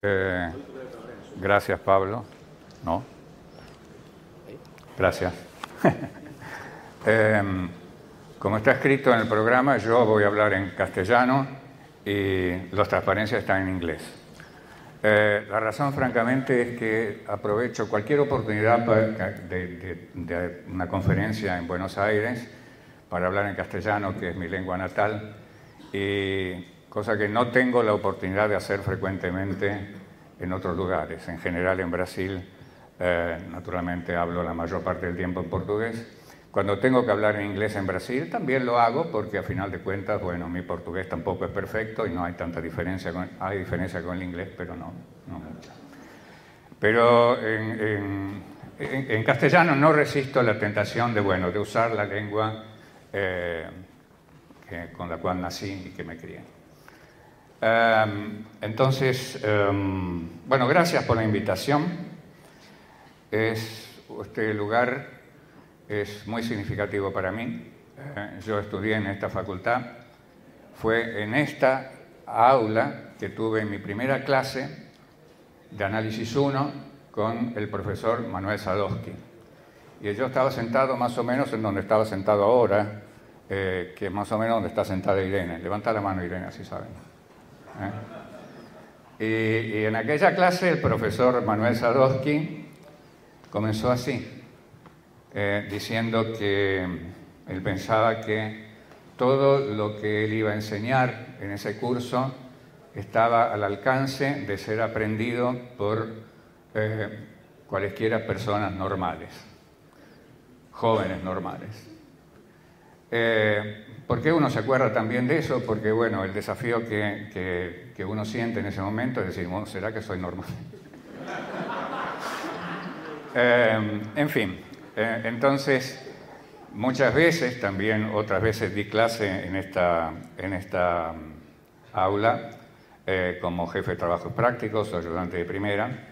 Eh, gracias, Pablo. ¿No? Gracias. Como está escrito en el programa, yo voy a hablar en castellano y las transparencias están en inglés. La razón, francamente, es que aprovecho cualquier oportunidad de una conferencia en Buenos Aires para hablar en castellano, que es mi lengua natal, y cosa que no tengo la oportunidad de hacer frecuentemente en otros lugares. En general, en Brasil, naturalmente hablo la mayor parte del tiempo en portugués. Cuando tengo que hablar en inglés en Brasil, también lo hago porque, a final de cuentas, bueno, mi portugués tampoco es perfecto y no hay tanta diferencia. Hay diferencia con el inglés, pero no mucha. Pero en castellano no resisto la tentación de usar la lengua con la cual nací y que me crié. Entonces, bueno, gracias por la invitación. Este lugar es muy significativo para mí. Yo estudié en esta facultad. Fue en esta aula que tuve mi primera clase de análisis 1 con el profesor Manuel Sadowski. Y yo estaba sentado más o menos en donde estaba sentado ahora, que es más o menos donde está sentada Irene. Levanta la mano, Irene, así saben. Y en aquella clase el profesor Manuel Sadowski comenzó así, diciendo que él pensaba que todo lo que él iba a enseñar en ese curso estaba al alcance de ser aprendido por cualesquiera personas normales, jóvenes normales. ¿Por qué uno se acuerda también de eso? Porque, bueno, el desafío que uno siente en ese momento es decir, bueno, ¿será que soy normal? En fin, entonces, muchas veces, también otras veces di clase en esta aula como jefe de trabajos prácticos o ayudante de primera,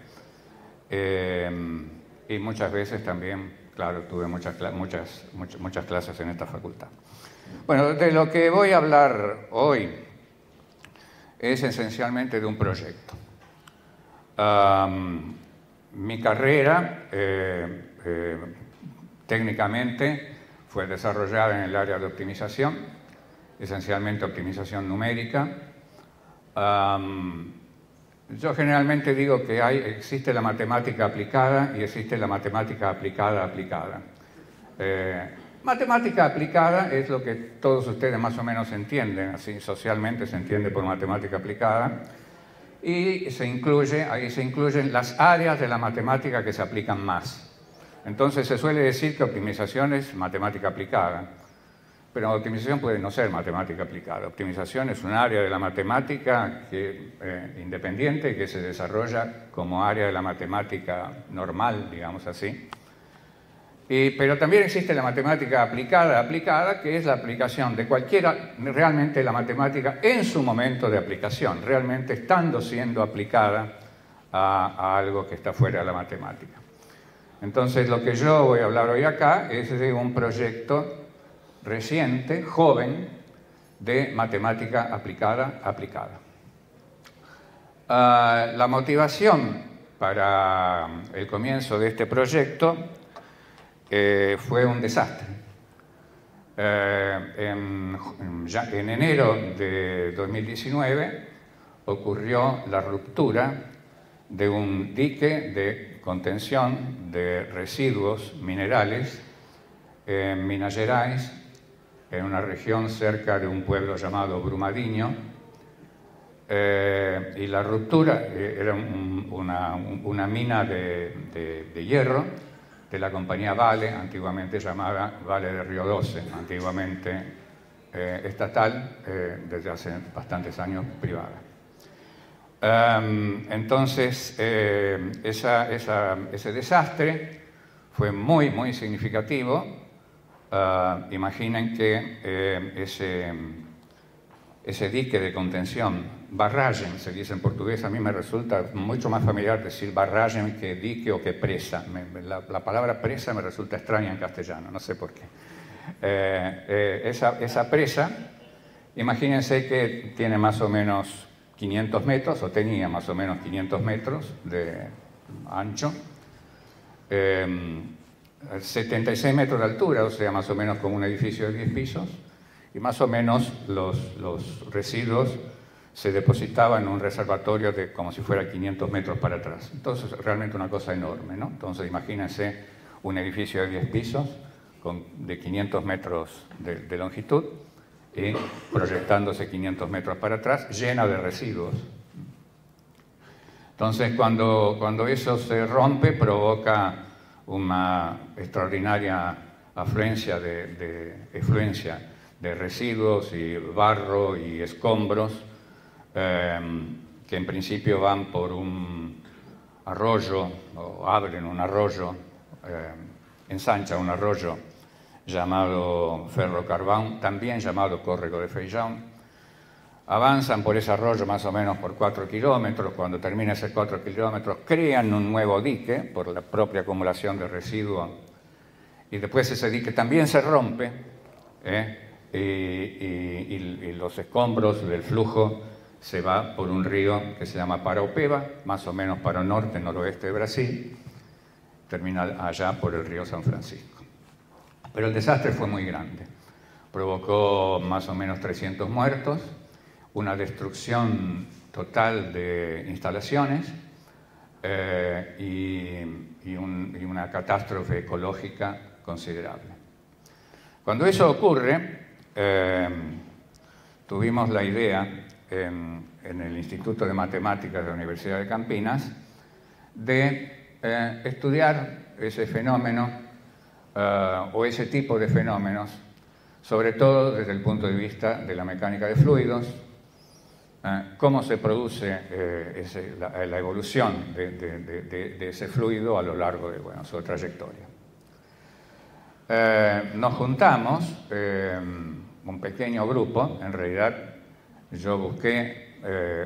y muchas veces también, claro, tuve muchas clases en esta facultad. Bueno, de lo que voy a hablar hoy es esencialmente de un proyecto. Mi carrera, técnicamente, fue desarrollada en el área de optimización, esencialmente optimización numérica. Yo generalmente digo que existe la matemática aplicada y existe la matemática aplicada. Matemática aplicada es lo que todos ustedes más o menos entienden, así socialmente se entiende por matemática aplicada, y ahí se incluyen las áreas de la matemática que se aplican más. Entonces se suele decir que optimización es matemática aplicada, pero optimización puede no ser matemática aplicada. Optimización es un área de la matemática independiente que se desarrolla como área de la matemática normal, digamos así. Pero también existe la matemática aplicada, que es la aplicación de realmente la matemática en su momento de aplicación, realmente siendo aplicada a algo que está fuera de la matemática. Entonces, lo que yo voy a hablar hoy acá es de un proyecto reciente, joven, de matemática aplicada. La motivación para el comienzo de este proyecto fue un desastre. En enero de 2019 ocurrió la ruptura de un dique de contención de residuos minerales en Minas Gerais, en una región cerca de un pueblo llamado Brumadinho, y la ruptura era una mina de hierro de la compañía Vale, antiguamente llamada Vale de Río 12, antiguamente estatal, desde hace bastantes años privada. Entonces, ese desastre fue muy, muy significativo. Imaginen que ese dique de contención, barragem, se dice en portugués, a mí me resulta mucho más familiar decir barragem que dique o que presa. La palabra presa me resulta extraña en castellano, no sé por qué. Esa presa, imagínense que tiene más o menos 500 metros, o tenía más o menos 500 metros de ancho, 76 metros de altura, o sea, más o menos como un edificio de 10 pisos, y más o menos los residuos se depositaban en un reservatorio de como si fuera 500 metros para atrás. Entonces, realmente una cosa enorme, ¿no? Entonces, imagínense un edificio de 10 pisos de 500 metros de longitud y proyectándose 500 metros para atrás, llena de residuos. Entonces, cuando eso se rompe, provoca una extraordinaria afluencia de residuos y barro y escombros que en principio van por un arroyo, o abren un arroyo, ensancha un arroyo llamado Ferro Carbón, también llamado Córrego de Feijão. Avanzan por ese arroyo más o menos por 4 kilómetros. Cuando termina ese 4 kilómetros, crean un nuevo dique por la propia acumulación de residuos. Y después ese dique también se rompe, y los escombros del flujo se va por un río que se llama Paraopeba, más o menos para el norte, noroeste de Brasil, termina allá por el río San Francisco. Pero el desastre fue muy grande. Provocó más o menos 300 muertos, una destrucción total de instalaciones y una catástrofe ecológica considerable. Cuando eso ocurre, tuvimos la idea en el Instituto de Matemáticas de la Universidad de Campinas de estudiar ese fenómeno o ese tipo de fenómenos, sobre todo desde el punto de vista de la mecánica de fluidos, cómo se produce la evolución de ese fluido a lo largo de su trayectoria. Nos juntamos, un pequeño grupo, en realidad yo busqué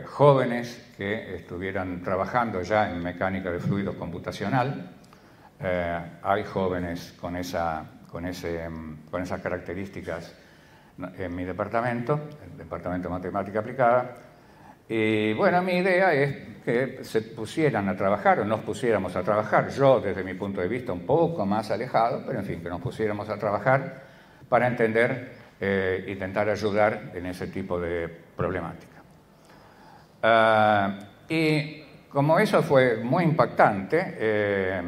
jóvenes que estuvieran trabajando ya en mecánica de fluidos computacional. Hay jóvenes con esas características en mi departamento, el Departamento de Matemática Aplicada. Y bueno, mi idea es que se pusieran a trabajar, o nos pusiéramos a trabajar, yo desde mi punto de vista un poco más alejado, pero en fin, que nos pusiéramos a trabajar para entender, intentar ayudar en ese tipo de problemática. Y como eso fue muy impactante,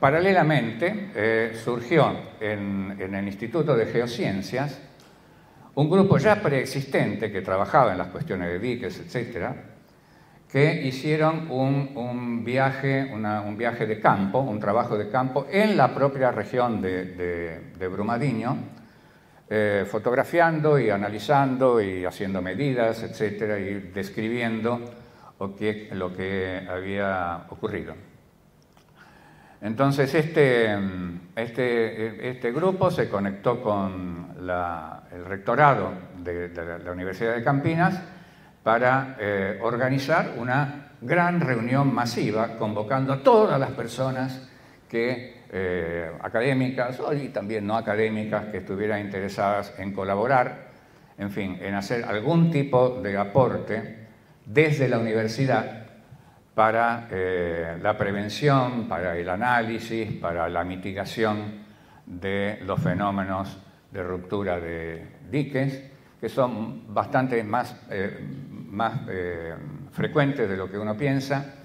paralelamente surgió en el Instituto de Geociencias un grupo ya preexistente que trabajaba en las cuestiones de diques, etcétera, que hicieron un viaje de campo, un trabajo de campo en la propia región de Brumadinho, fotografiando y analizando y haciendo medidas, etcétera, y describiendo lo que había ocurrido. Entonces este grupo se conectó con el rectorado de la Universidad de Campinas para organizar una gran reunión masiva, convocando a todas las personas académicas y también no académicas que estuvieran interesadas en colaborar, en fin, en hacer algún tipo de aporte desde la universidad para la prevención, para el análisis, para la mitigación de los fenómenos de ruptura de diques, que son bastante más frecuentes de lo que uno piensa,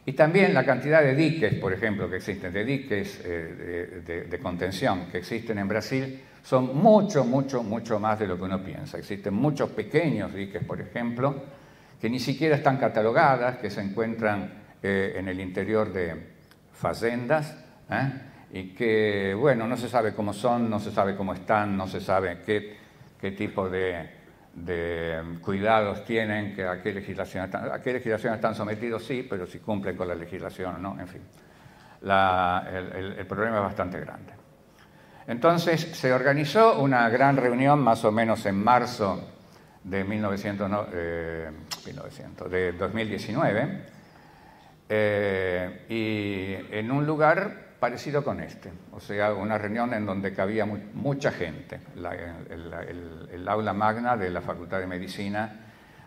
y también la cantidad de diques, por ejemplo, que existen, de diques de contención que existen en Brasil, son mucho más de lo que uno piensa. Existen muchos pequeños diques, por ejemplo, que ni siquiera están catalogadas, que se encuentran en el interior de fazendas, y que, bueno, no se sabe cómo son, no se sabe cómo están, no se sabe qué tipo de cuidados tienen, a qué legislación están sometidos, sí, pero si cumplen con la legislación o no, en fin. El problema es bastante grande. Entonces se organizó una gran reunión más o menos en marzo de 2019, y en un lugar parecido con este, o sea, una reunión en donde cabía mucha gente, el aula magna de la Facultad de Medicina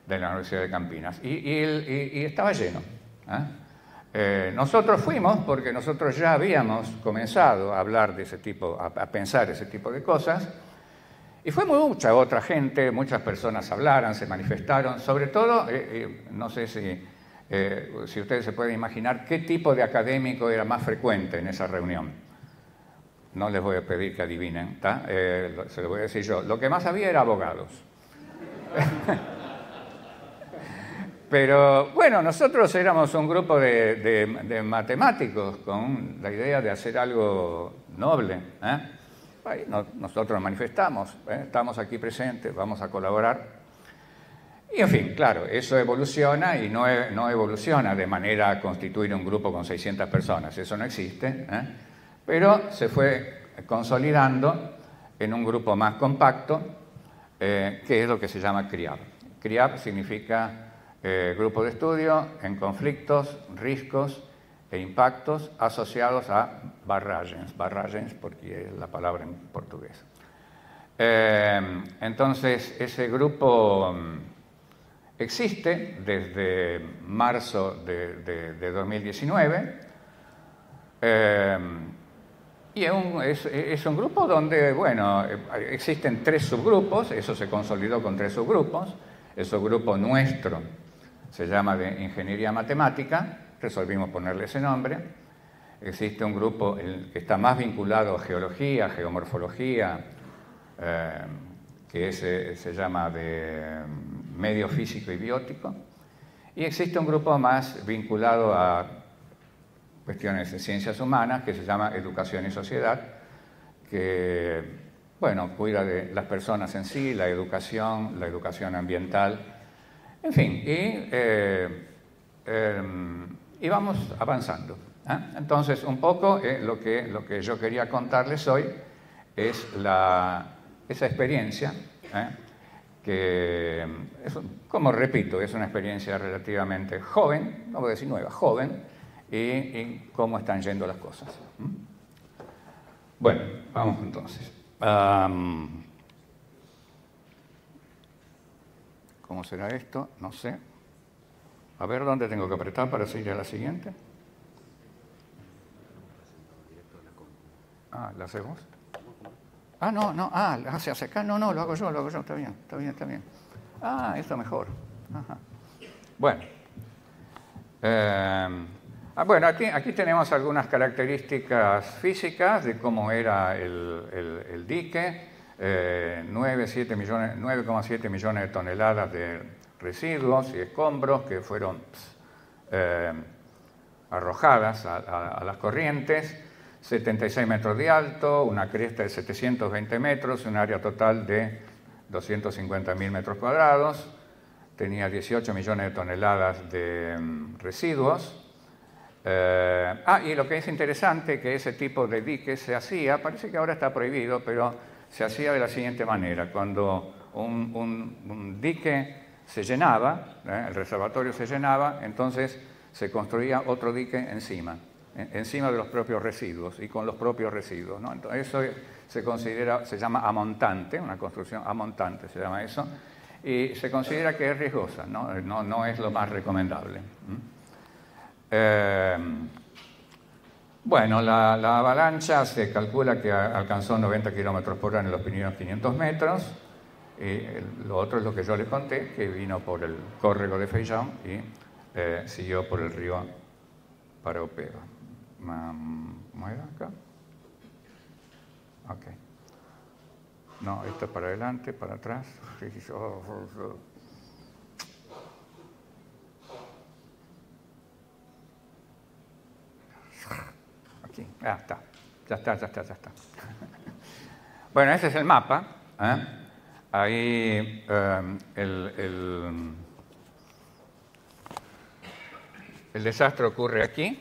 de la Universidad de Campinas. Y estaba lleno. Nosotros fuimos porque nosotros ya habíamos comenzado a hablar de ese tipo, a pensar ese tipo de cosas, y fue mucha otra gente, muchas personas hablaron, se manifestaron, sobre todo, no sé si ustedes se pueden imaginar qué tipo de académico era más frecuente en esa reunión. No les voy a pedir que adivinen, se lo voy a decir yo. Lo que más había era abogados. Pero bueno, nosotros éramos un grupo de matemáticos con la idea de hacer algo noble. Ahí nosotros nos manifestamos, estamos aquí presentes, vamos a colaborar. Y en fin, claro, eso evoluciona y no evoluciona de manera a constituir un grupo con 600 personas, eso no existe, pero se fue consolidando en un grupo más compacto, que es lo que se llama CRIAP. CRIAP significa Grupo de Estudio en Conflictos, Riscos e Impactos asociados a barragens porque es la palabra en portugués. Entonces, ese grupo existe desde marzo de 2019 y es un grupo donde, bueno, existen 3 subgrupos, eso se consolidó con 3 subgrupos. El subgrupo nuestro se llama de Ingeniería Matemática, resolvimos ponerle ese nombre. Existe un grupo que está más vinculado a Geología, Geomorfología, que se llama de Medio Físico y Biótico. Y existe un grupo más vinculado a cuestiones de ciencias humanas, que se llama Educación y Sociedad, que, bueno, cuida de las personas en sí, la educación ambiental, en fin, y vamos avanzando. Entonces, un poco lo que yo quería contarles hoy es esa experiencia, que, como repito, es una experiencia relativamente joven, no voy a decir nueva, joven, y cómo están yendo las cosas. Bueno, vamos entonces. ¿Cómo será esto? No sé. A ver dónde tengo que apretar para seguir a la siguiente. ¿La haces vos? No, hacia acá. No, lo hago yo, está bien. Esto mejor. Ajá. Bueno. Bueno, aquí tenemos algunas características físicas de cómo era el dique. 9,7 millones de toneladas de residuos y escombros que fueron arrojadas a las corrientes, 76 metros de alto, una cresta de 720 metros, un área total de 250.000 metros cuadrados, tenía 18 millones de toneladas de residuos. Y lo que es interesante, que ese tipo de dique se hacía, parece que ahora está prohibido, pero se hacía de la siguiente manera: cuando un dique se llenaba, el reservatorio se llenaba, entonces se construía otro dique encima de los propios residuos y con los propios residuos, ¿no? Entonces eso se llama amontante, una construcción amontante se llama eso, y se considera que es riesgosa, no es lo más recomendable. Bueno, la avalancha se calcula que alcanzó 90 kilómetros por hora en los primeros 500 metros. Lo otro es lo que yo les conté, que vino por el córrego de Feijão y siguió por el río Paraopeba. ¿Mueve acá? Ok. No, esto es para adelante, para atrás. Aquí, está. Ya está. Bueno, ese es el mapa. Ahí el desastre ocurre aquí.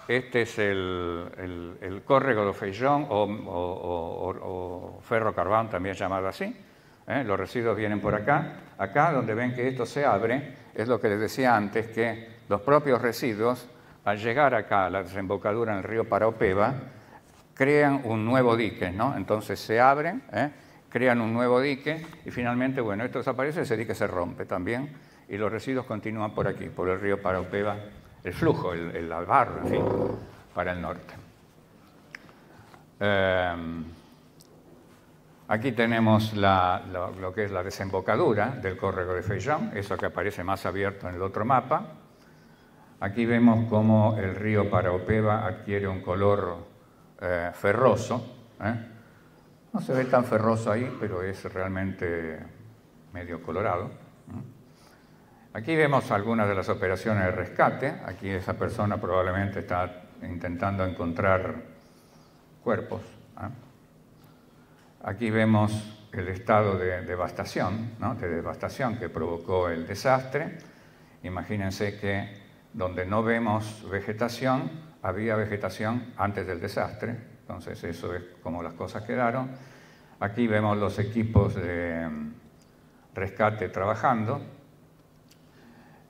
Este es el córrego de Feijão o Ferro Carvão, también llamado así. Los residuos vienen por acá. Acá, donde ven que esto se abre, es lo que les decía antes, que los propios residuos, al llegar acá a la desembocadura en el río Paraopeba, crean un nuevo dique, ¿no? Entonces se abren, crean un nuevo dique y finalmente, bueno, esto desaparece, ese dique se rompe también y los residuos continúan por aquí, por el río Paraopeba, el flujo, el barro, en fin, para el norte. Aquí tenemos lo que es la desembocadura del córrego de Feijón, eso que aparece más abierto en el otro mapa. Aquí vemos cómo el río Paraopeba adquiere un color ferroso. No se ve tan ferroso ahí, pero es realmente medio colorado. Aquí vemos algunas de las operaciones de rescate. Aquí esa persona probablemente está intentando encontrar cuerpos. Aquí vemos el estado de devastación, ¿no? De devastación que provocó el desastre. Imagínense que donde no vemos vegetación, había vegetación antes del desastre. Entonces eso es como las cosas quedaron. Aquí vemos los equipos de rescate trabajando.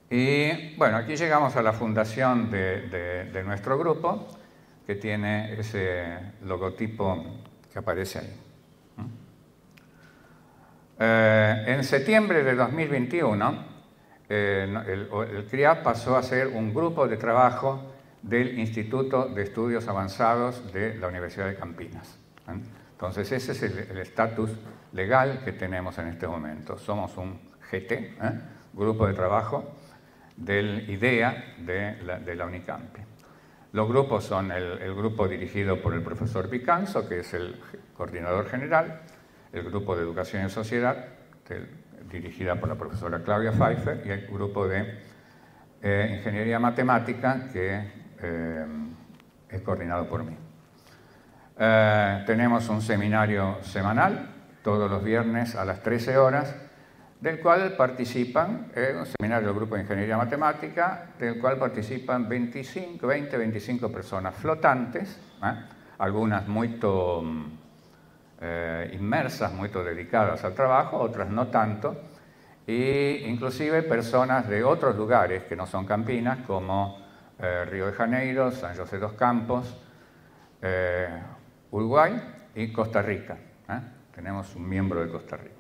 Y bueno, aquí llegamos a la fundación de nuestro grupo, que tiene ese logotipo que aparece ahí. En septiembre de 2021, el CRIAP pasó a ser un grupo de trabajo del Instituto de Estudios Avanzados de la Universidad de Campinas. Entonces, ese es el estatus legal que tenemos en este momento. Somos un GT, Grupo de Trabajo del IDEA de la Unicampi. Los grupos son el grupo dirigido por el profesor Picanso, que es el coordinador general, el grupo de Educación y Sociedad, dirigida por la profesora Claudia Pfeiffer, y el grupo de Ingeniería Matemática, que es coordinado por mí. Tenemos un seminario semanal, todos los viernes a las 13 horas, del cual participan, un seminario del grupo de Ingeniería Matemática, del cual participan 20-25 personas flotantes, algunas muy inmersas, muy dedicadas al trabajo, otras no tanto, e inclusive personas de otros lugares que no son Campinas, como Río de Janeiro, San José dos Campos, Uruguay y Costa Rica. Tenemos un miembro de Costa Rica.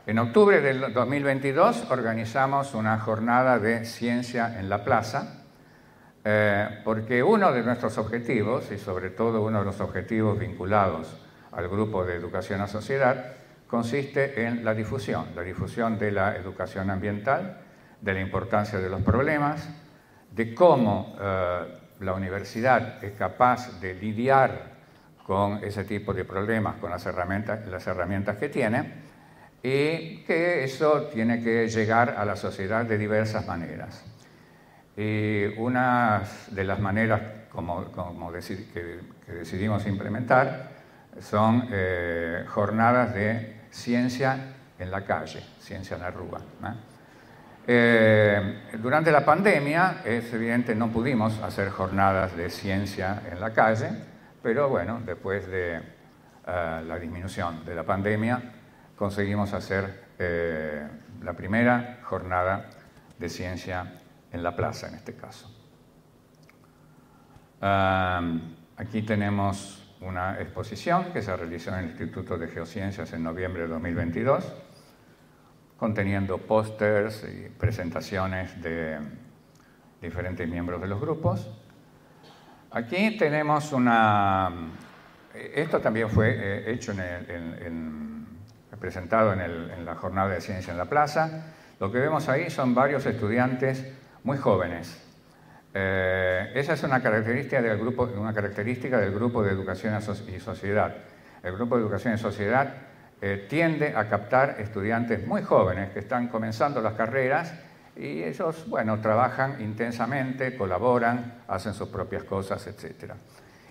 En octubre del 2022 organizamos una jornada de ciencia en la plaza, porque uno de nuestros objetivos, y sobre todo uno de los objetivos vinculados al grupo de Educación a Sociedad, consiste en la difusión de la educación ambiental, de la importancia de los problemas, de cómo la universidad es capaz de lidiar con ese tipo de problemas, con las herramientas que tiene, y que eso tiene que llegar a la sociedad de diversas maneras. Y una de las maneras que decidimos implementar son jornadas de ciencia en la calle, ciencia en la rúa. Durante la pandemia, es evidente, no pudimos hacer jornadas de ciencia en la calle, pero bueno, después de la disminución de la pandemia, conseguimos hacer la primera jornada de ciencia en la plaza, en este caso. Aquí tenemos una exposición que se realizó en el Instituto de Geociencias en noviembre de 2022, conteniendo pósters y presentaciones de diferentes miembros de los grupos. Aquí tenemos esto también fue hecho presentado en la jornada de ciencia en la plaza. Lo que vemos ahí son varios estudiantes muy jóvenes. Esa es una característica del grupo de Educación y Sociedad. El grupo de Educación y Sociedad tiende a captar estudiantes muy jóvenes que están comenzando las carreras y ellos, bueno, trabajan intensamente, colaboran, hacen sus propias cosas, etc.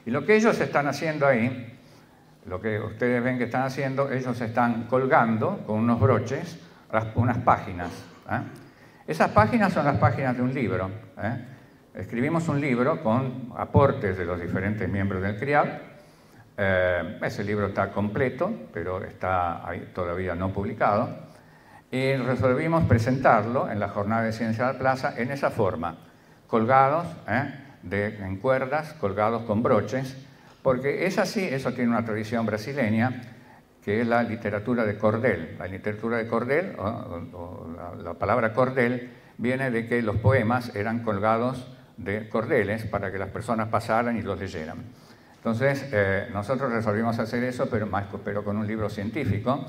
Y lo que ellos están haciendo ahí, lo que ustedes ven que están haciendo, ellos están colgando con unos broches unas páginas. Esas páginas son las páginas de un libro. Escribimos un libro con aportes de los diferentes miembros del CRIAP. Ese libro está completo, pero está ahí todavía no publicado. Y resolvimos presentarlo en la jornada de Ciencia de la Plaza en esa forma, colgados en cuerdas, colgados con broches, porque es así, eso tiene una tradición brasileña, que es la literatura de cordel. La literatura de cordel, la palabra cordel, viene de que los poemas eran colgados de cordeles para que las personas pasaran y los leyeran. Entonces, nosotros resolvimos hacer eso, pero con un libro científico,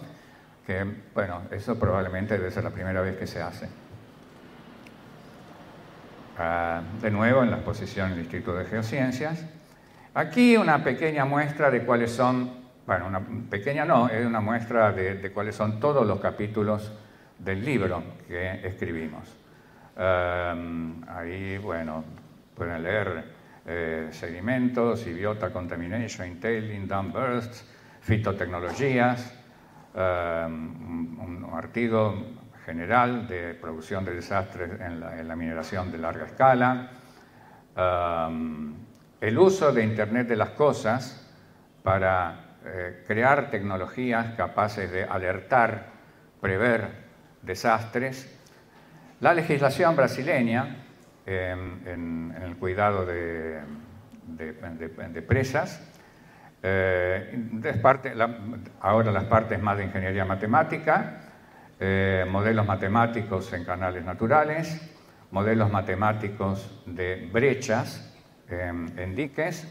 que, bueno, eso probablemente debe ser la primera vez que se hace. De nuevo, en la exposición del Instituto de Geociencias. Aquí una pequeña muestra de cuáles son, bueno, una pequeña no, es una muestra de cuáles son todos los capítulos del libro que escribimos. Ahí, bueno, pueden leer sedimentos, biota contamination, tailing, dam bursts, fitotecnologías, un artículo general de producción de desastres en la mineración de larga escala, el uso de Internet de las cosas para crear tecnologías capaces de alertar, prever desastres, la legislación brasileña en el cuidado de presas, ahora las partes más de ingeniería matemática, modelos matemáticos en canales naturales, modelos matemáticos de brechas en diques,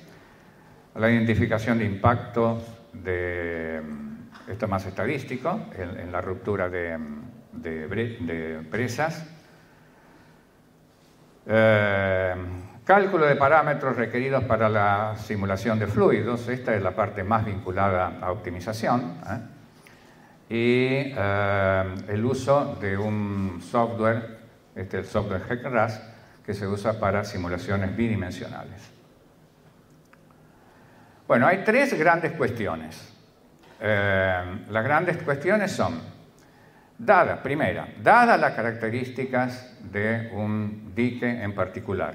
la identificación de impactos, esto más estadístico, en la ruptura de presas, cálculo de parámetros requeridos para la simulación de fluidos, esta es la parte más vinculada a optimización, y el uso de un software, el software HEC-RAS, que se usa para simulaciones bidimensionales. Bueno, hay tres grandes cuestiones. Las grandes cuestiones son, dadas las características de un dique en particular,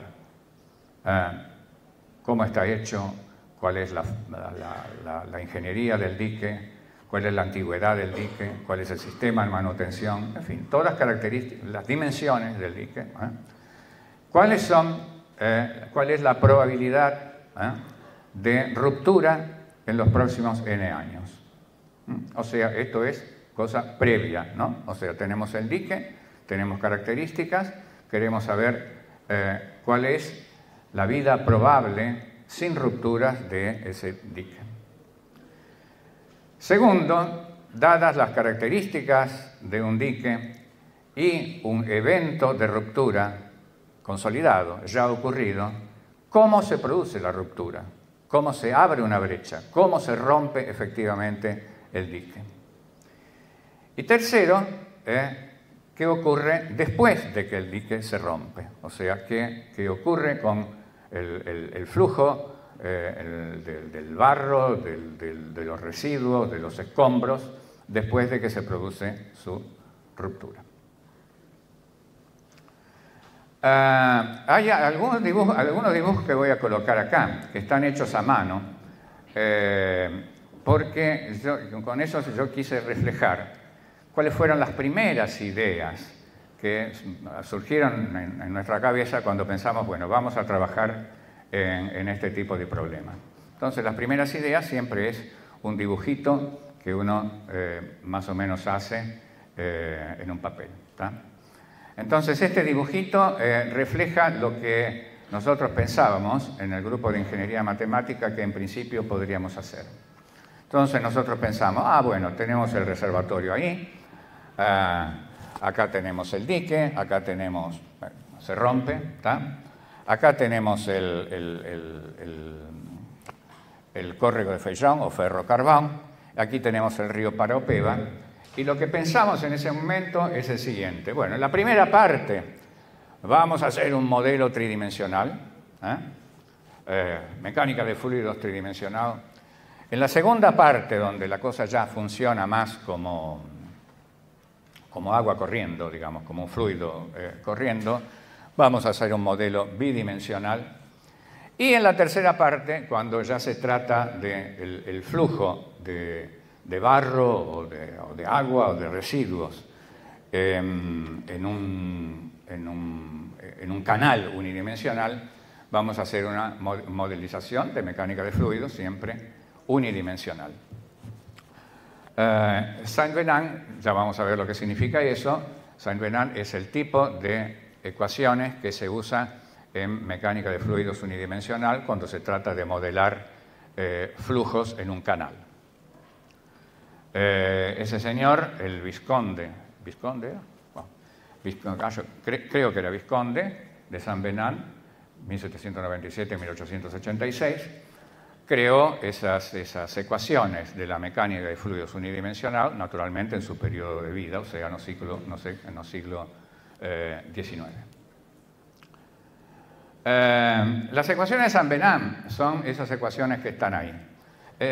cómo está hecho, cuál es la ingeniería del dique, cuál es la antigüedad del dique, cuál es el sistema de manutención, en fin, todas las características, las dimensiones del dique, cuál es la probabilidad de ruptura en los próximos N años. O sea, esto es cosa previa, ¿no? O sea, tenemos el dique, tenemos características, queremos saber cuál es la vida probable sin rupturas de ese dique. Segundo, dadas las características de un dique y un evento de ruptura consolidado, ya ocurrido, ¿cómo se produce la ruptura? ¿Cómo se abre una brecha? ¿Cómo se rompe efectivamente el dique? Y tercero, ¿qué ocurre después de que el dique se rompe? O sea, ¿qué ocurre con el flujo del barro, de los residuos, de los escombros, después de que se produce su ruptura? Hay algunos dibujos que voy a colocar acá, que están hechos a mano, porque con eso yo quise reflejar cuáles fueron las primeras ideas que surgieron en nuestra cabeza cuando pensamos, bueno, vamos a trabajar en este tipo de problemas. Entonces, las primeras ideas siempre es un dibujito que uno más o menos hace en un papel, ¿tá? Entonces, este dibujito refleja lo que nosotros pensábamos en el grupo de ingeniería matemática que en principio podríamos hacer. Entonces, nosotros pensamos, bueno, tenemos el reservatorio ahí, acá tenemos el dique, acá tenemos, bueno, se rompe, ¿tá? Acá tenemos el córrego de Feijón o ferrocarbón, aquí tenemos el río Paraopeba, y lo que pensamos en ese momento es el siguiente. Bueno, en la primera parte vamos a hacer un modelo tridimensional, mecánica de fluidos tridimensional. En la segunda parte, donde la cosa ya funciona más como agua corriendo, digamos, como un fluido corriendo, vamos a hacer un modelo bidimensional. Y en la tercera parte, cuando ya se trata del flujo de barro o de agua o de residuos en un canal unidimensional, vamos a hacer una modelización de mecánica de fluidos siempre unidimensional. Saint-Venant, ya vamos a ver lo que significa eso. Saint-Venant es el tipo de ecuaciones que se usa en mecánica de fluidos unidimensional cuando se trata de modelar flujos en un canal. Ese señor, el Visconde, creo que era Visconde de Saint-Venant, 1797-1886, creó esas ecuaciones de la mecánica de fluidos unidimensional, naturalmente en su periodo de vida, o sea, en los siglos XIX. Las ecuaciones de Saint-Venant son esas ecuaciones que están ahí.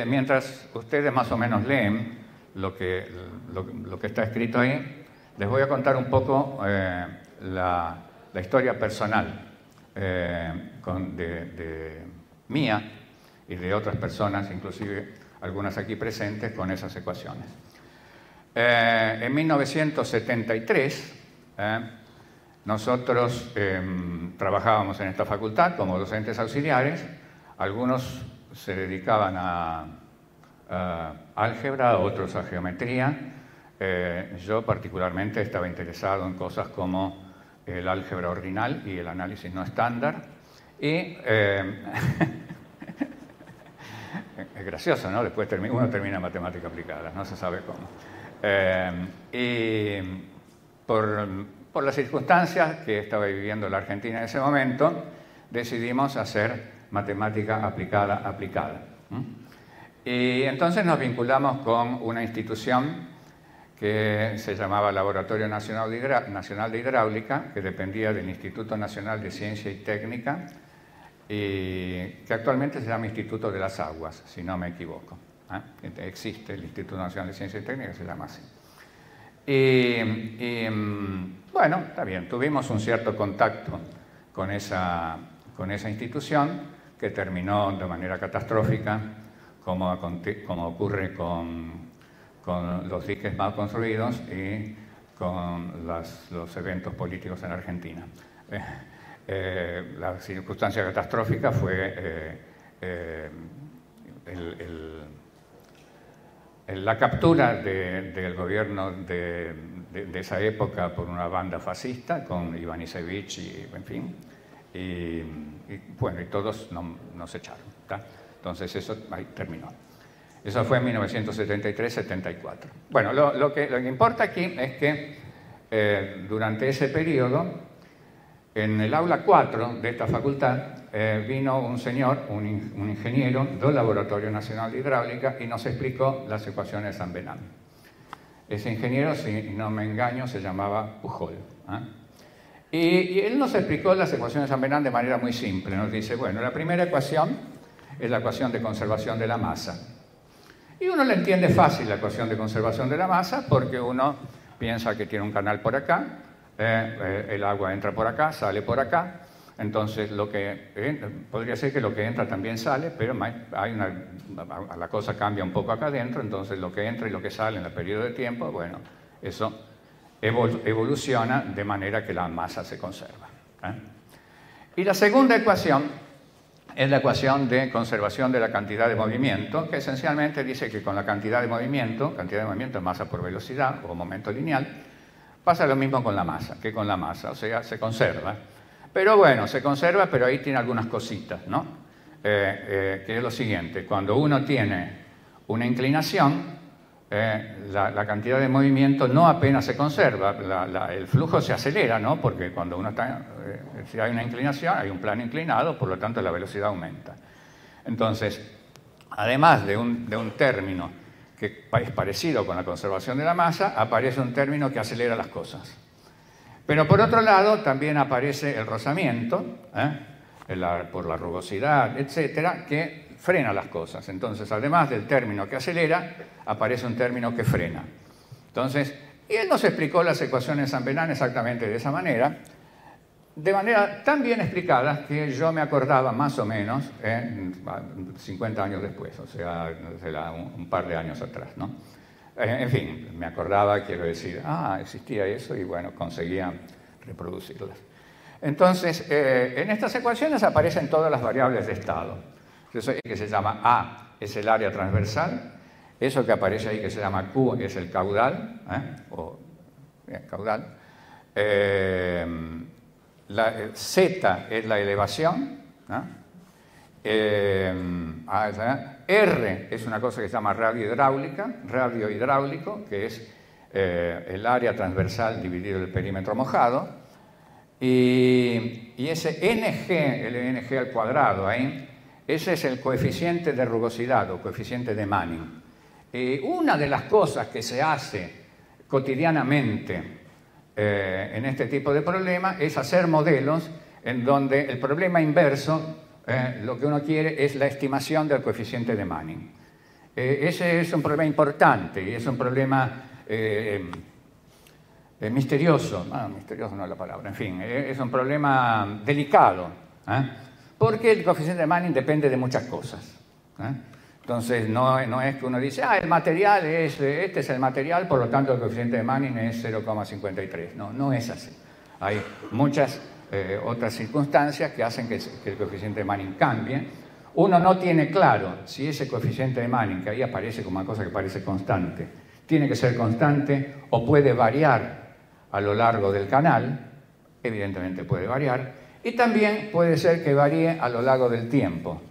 Mientras ustedes más o menos leen lo que está escrito ahí, les voy a contar un poco la historia personal de mía y de otras personas, inclusive algunas aquí presentes, con esas ecuaciones. En 1973, nosotros trabajábamos en esta facultad como docentes auxiliares. Algunos se dedicaban a álgebra, otros a geometría. Yo particularmente estaba interesado en cosas como el álgebra ordinal y el análisis no estándar. Y es gracioso, ¿no? Después uno termina en matemática aplicada, no se sabe cómo. Y por las circunstancias que estaba viviendo la Argentina en ese momento, decidimos hacer matemática aplicada. Y entonces nos vinculamos con una institución que se llamaba Laboratorio Nacional de Hidráulica, que dependía del Instituto Nacional de Ciencia y Técnica, y que actualmente se llama Instituto de las Aguas, si no me equivoco. Existe el Instituto Nacional de Ciencia y Técnica, se llama así. Bueno, está bien, tuvimos un cierto contacto con esa institución, que terminó de manera catastrófica, como ocurre con los diques mal construidos y con los eventos políticos en Argentina. La circunstancia catastrófica fue la captura del gobierno de esa época por una banda fascista, con Ivanišević y en fin, y bueno, y todos nos echaron, ¿tá? Entonces eso ahí terminó. Eso fue en 1973-74. Bueno, lo que importa aquí es que durante ese periodo, en el aula 4 de esta facultad, vino un señor, un ingeniero del Laboratorio Nacional de Hidráulica, y nos explicó las ecuaciones de Saint-Venant. Ese ingeniero, si no me engaño, se llamaba Pujol. Y él nos explicó las ecuaciones de Saint-Venant de manera muy simple. Nos dice, bueno, la primera ecuación es la ecuación de conservación de la masa. Y uno le entiende fácil la ecuación de conservación de la masa, porque uno piensa que tiene un canal por acá, el agua entra por acá, sale por acá, entonces podría ser que lo que entra también sale, pero la cosa cambia un poco acá adentro, entonces lo que entra y lo que sale en el periodo de tiempo, bueno, eso evoluciona de manera que la masa se conserva. Y la segunda ecuación es la ecuación de conservación de la cantidad de movimiento, que esencialmente dice que con la cantidad de movimiento es masa por velocidad o momento lineal, pasa lo mismo con la masa, o sea, se conserva. Pero bueno, se conserva, pero ahí tiene algunas cositas, ¿no? Que es lo siguiente, cuando uno tiene una inclinación, la cantidad de movimiento no apenas se conserva, el flujo se acelera, ¿no? Porque cuando uno está, si hay una inclinación, hay un plano inclinado, por lo tanto la velocidad aumenta. Entonces, además de un término que es parecido con la conservación de la masa, aparece un término que acelera las cosas. Pero por otro lado, también aparece el rozamiento, por la rugosidad, etcétera, que frena las cosas. Entonces, además del término que acelera, aparece un término que frena. Entonces, y él nos explicó las ecuaciones de Saint-Venant exactamente de esa manera, de manera tan bien explicada que yo me acordaba más o menos 50 años después, o sea, un par de años atrás, ¿no? En fin, me acordaba, quiero decir, existía eso y bueno, conseguía reproducirlas. Entonces, en estas ecuaciones aparecen todas las variables de estado. Eso que se llama A es el área transversal, eso que aparece ahí que se llama Q es el caudal, caudal. Z es la elevación, R es una cosa que se llama radio hidráulico, que es el área transversal dividido el perímetro mojado, y ese NG, el NG al cuadrado ahí, ese es el coeficiente de rugosidad o coeficiente de Manning. Una de las cosas que se hace cotidianamente en este tipo de problemas es hacer modelos en donde el problema inverso, lo que uno quiere es la estimación del coeficiente de Manning. Ese es un problema importante y es un problema misterioso. Misterioso no es la palabra, en fin, es un problema delicado, porque el coeficiente de Manning depende de muchas cosas. Entonces, no es que uno dice, el material este es el material, por lo tanto el coeficiente de Manning es 0,53. No es así. Hay muchas otras circunstancias que hacen que el coeficiente de Manning cambie. Uno no tiene claro si ese coeficiente de Manning, que ahí aparece como una cosa que parece constante, tiene que ser constante o puede variar a lo largo del canal. Evidentemente puede variar. Y también puede ser que varíe a lo largo del tiempo.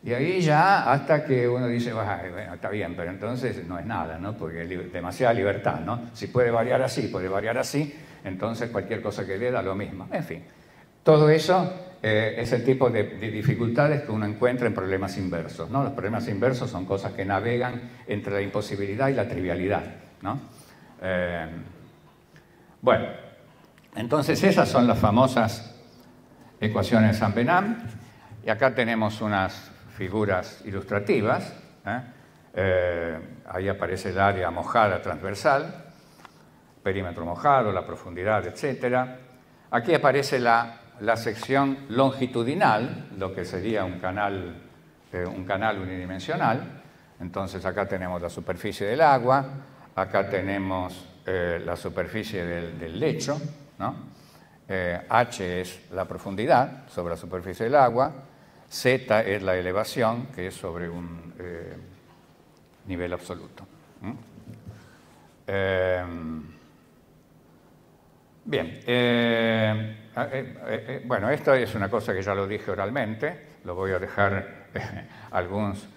Y ahí ya hasta que uno dice, bueno, está bien, pero entonces no es nada, ¿no? Porque hay demasiada libertad, ¿no? Si puede variar así, entonces cualquier cosa que dé da lo mismo. En fin, todo eso es el tipo de dificultades que uno encuentra en problemas inversos, ¿no? Los problemas inversos son cosas que navegan entre la imposibilidad y la trivialidad, ¿no? Bueno, entonces esas son las famosas ecuaciones de Saint-Venant, y acá tenemos unas figuras ilustrativas. Ahí aparece el área mojada transversal, perímetro mojado, la profundidad, etc. Aquí aparece la sección longitudinal, lo que sería un canal unidimensional. Entonces acá tenemos la superficie del agua, acá tenemos la superficie del lecho, ¿no? H es la profundidad sobre la superficie del agua, Z es la elevación, que es sobre un nivel absoluto. Bien, bueno, esto es una cosa que ya lo dije oralmente, lo voy a dejar algunos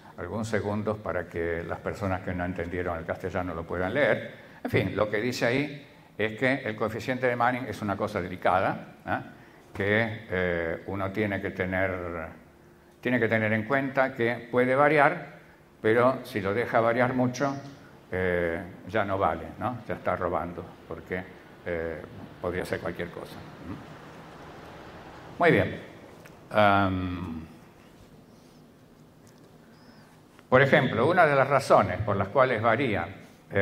segundos para que las personas que no entendieron el castellano lo puedan leer. En fin, lo que dice ahí es que el coeficiente de Manning es una cosa delicada, que uno tiene que tener en cuenta que puede variar, pero si lo deja variar mucho, ya no vale, ¿no? Ya está robando, porque podría ser cualquier cosa. Muy bien. Por ejemplo, una de las razones por las cuales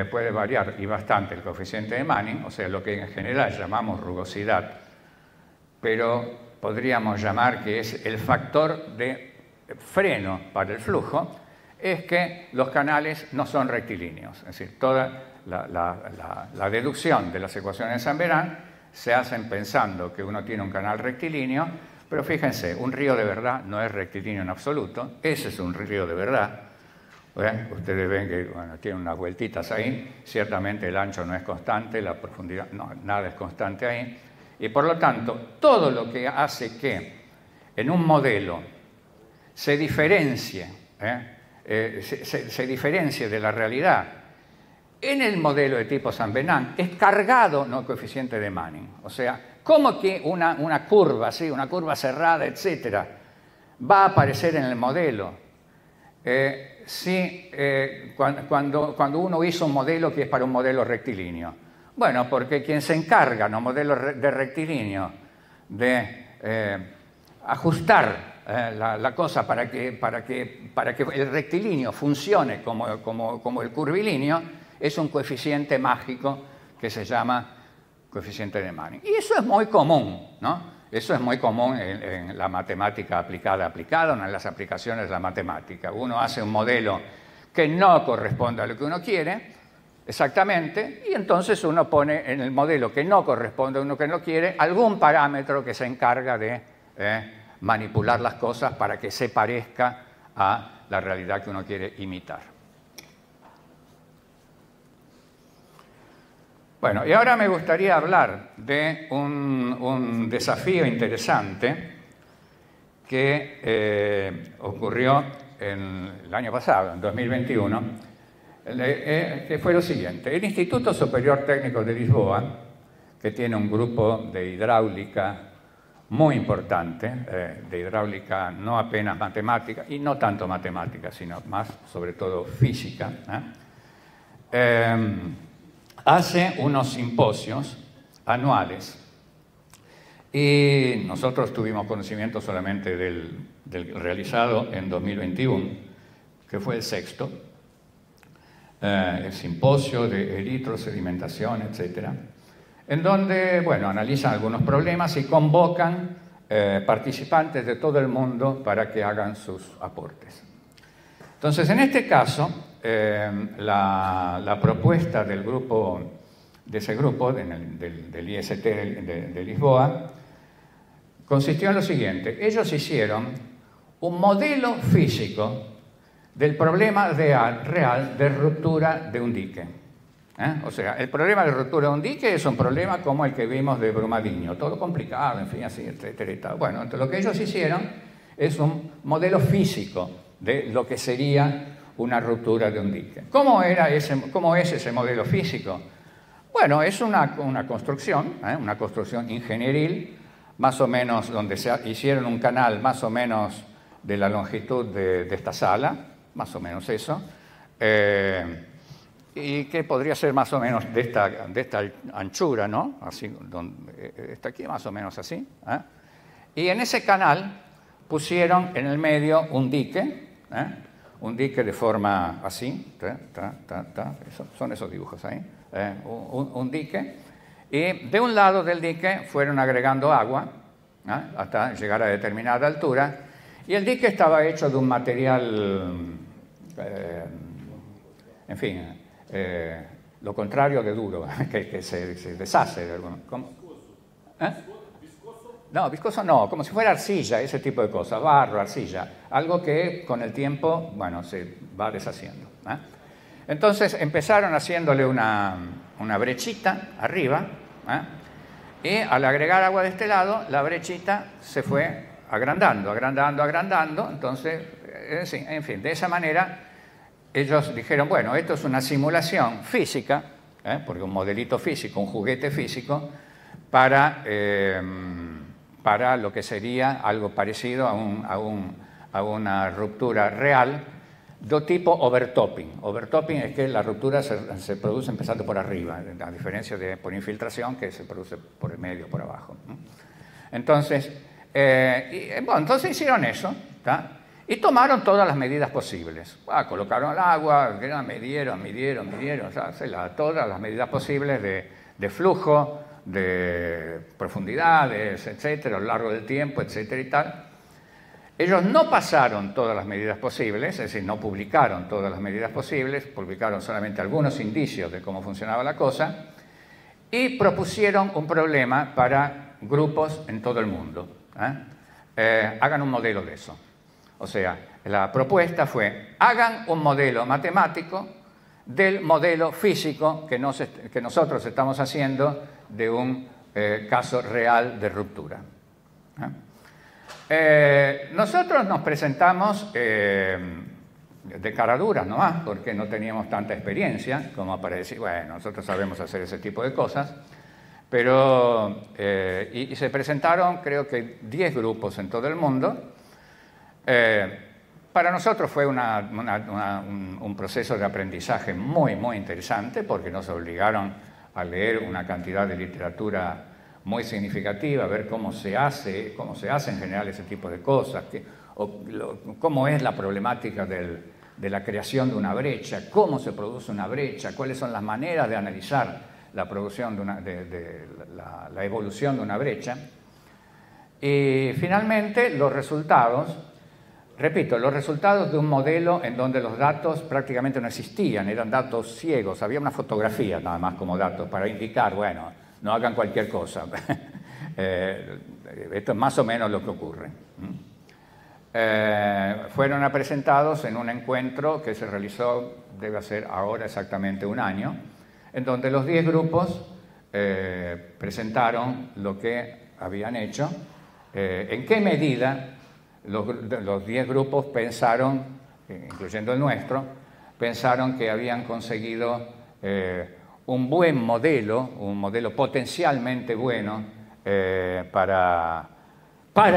puede variar y bastante el coeficiente de Manning, o sea, lo que en general llamamos rugosidad, pero podríamos llamar que es el factor de freno para el flujo, es que los canales no son rectilíneos. Es decir, toda la deducción de las ecuaciones de Saint-Venant se hacen pensando que uno tiene un canal rectilíneo, pero fíjense, un río de verdad no es rectilíneo en absoluto. Ese es un río de verdad. Ustedes ven que tiene unas vueltitas ahí, ciertamente el ancho no es constante, la profundidad, no, nada es constante ahí, y por lo tanto, todo lo que hace que en un modelo se diferencie de la realidad, en el modelo de tipo Saint-Venant es cargado, no coeficiente de Manning. O sea, ¿cómo que una curva, ¿sí? Una curva cerrada, etcétera, va a aparecer en el modelo? Cuando uno hizo un modelo que es para un modelo rectilíneo. Bueno, porque quien se encarga en un modelo de rectilíneo de ajustar la cosa para que el rectilíneo funcione como el curvilíneo, es un coeficiente mágico que se llama coeficiente de Manning. Y eso es muy común, ¿no? Eso es muy común en la matemática aplicada, o en las aplicaciones de la matemática. Uno hace un modelo que no corresponde a lo que uno quiere exactamente, y entonces uno pone en el modelo que no corresponde a uno que no quiere algún parámetro que se encarga de manipular las cosas para que se parezca a la realidad que uno quiere imitar. Bueno, y ahora me gustaría hablar de un desafío interesante que ocurrió el año pasado, en 2021, que fue lo siguiente. El Instituto Superior Técnico de Lisboa, que tiene un grupo de hidráulica muy importante, de hidráulica no apenas matemática, y no tanto matemática, sino más, sobre todo, física, hace unos simposios anuales. Y nosotros tuvimos conocimiento solamente del realizado en 2021, que fue el sexto, el simposio de eritrosedimentación, etc., en donde, bueno, analizan algunos problemas y convocan participantes de todo el mundo para que hagan sus aportes. Entonces, en este caso, la propuesta del grupo, de ese grupo, del IST de Lisboa, consistió en lo siguiente. Ellos hicieron un modelo físico del problema real de ruptura de un dique. O sea, el problema de ruptura de un dique es un problema como el que vimos de Brumadinho, todo complicado, en fin, así, etcétera y tal. Bueno, entonces lo que ellos hicieron es un modelo físico de lo que sería una ruptura de un dique. ¿Cómo es ese modelo físico? Bueno, es una construcción ingenieril, más o menos, donde se hicieron un canal más o menos de la longitud de esta sala, más o menos eso, y que podría ser más o menos de esta anchura, ¿no? Así, está aquí más o menos así. Y en ese canal pusieron en el medio un dique de forma así, son esos dibujos ahí, un dique, y de un lado del dique fueron agregando agua hasta llegar a determinada altura, y el dique estaba hecho de un material, en fin, lo contrario de duro, que se deshace de alguno. ¿Cómo? No, viscoso no, como si fuera arcilla, ese tipo de cosas, barro, arcilla, algo que con el tiempo, bueno, se va deshaciendo. Entonces empezaron haciéndole una brechita arriba, y al agregar agua de este lado, la brechita se fue agrandando, entonces, en fin, de esa manera ellos dijeron, bueno, esto es una simulación física, porque un modelito físico, un juguete físico, para lo que sería algo parecido a una ruptura real de tipo overtopping. Overtopping es que la ruptura se produce empezando por arriba, a diferencia de por infiltración, que se produce por el medio, por abajo. Entonces, entonces hicieron eso, ¿tá? Y tomaron todas las medidas posibles. Colocaron el agua, midieron, todas las medidas posibles de flujo, de profundidades, etcétera, a lo largo del tiempo, etcétera y tal. Ellos no pasaron todas las medidas posibles, es decir, no publicaron todas las medidas posibles, publicaron solamente algunos indicios de cómo funcionaba la cosa, y propusieron un problema para grupos en todo el mundo. Hagan un modelo de eso. O sea, la propuesta fue, hagan un modelo matemático del modelo físico que nosotros estamos haciendo de un caso real de ruptura. Nosotros nos presentamos de cara dura nomás, porque no teníamos tanta experiencia como para decir, bueno, nosotros sabemos hacer ese tipo de cosas, pero y se presentaron creo que 10 grupos en todo el mundo. Para nosotros fue un proceso de aprendizaje muy, muy interesante, porque nos obligaron a leer una cantidad de literatura muy significativa, a ver cómo se hace en general ese tipo de cosas, cómo es la problemática de la creación de una brecha, cómo se produce una brecha, cuáles son las maneras de analizar la producción la evolución de una brecha. Y finalmente los resultados repito, los resultados de un modelo en donde los datos prácticamente no existían, eran datos ciegos, había una fotografía nada más como datos para indicar, bueno, no hagan cualquier cosa. Esto es más o menos lo que ocurre. Fueron presentados en un encuentro que se realizó, debe ser ahora exactamente un año, en donde los 10 grupos presentaron lo que habían hecho, en qué medida los 10 grupos pensaron, incluyendo el nuestro, pensaron que habían conseguido un buen modelo, un modelo potencialmente bueno para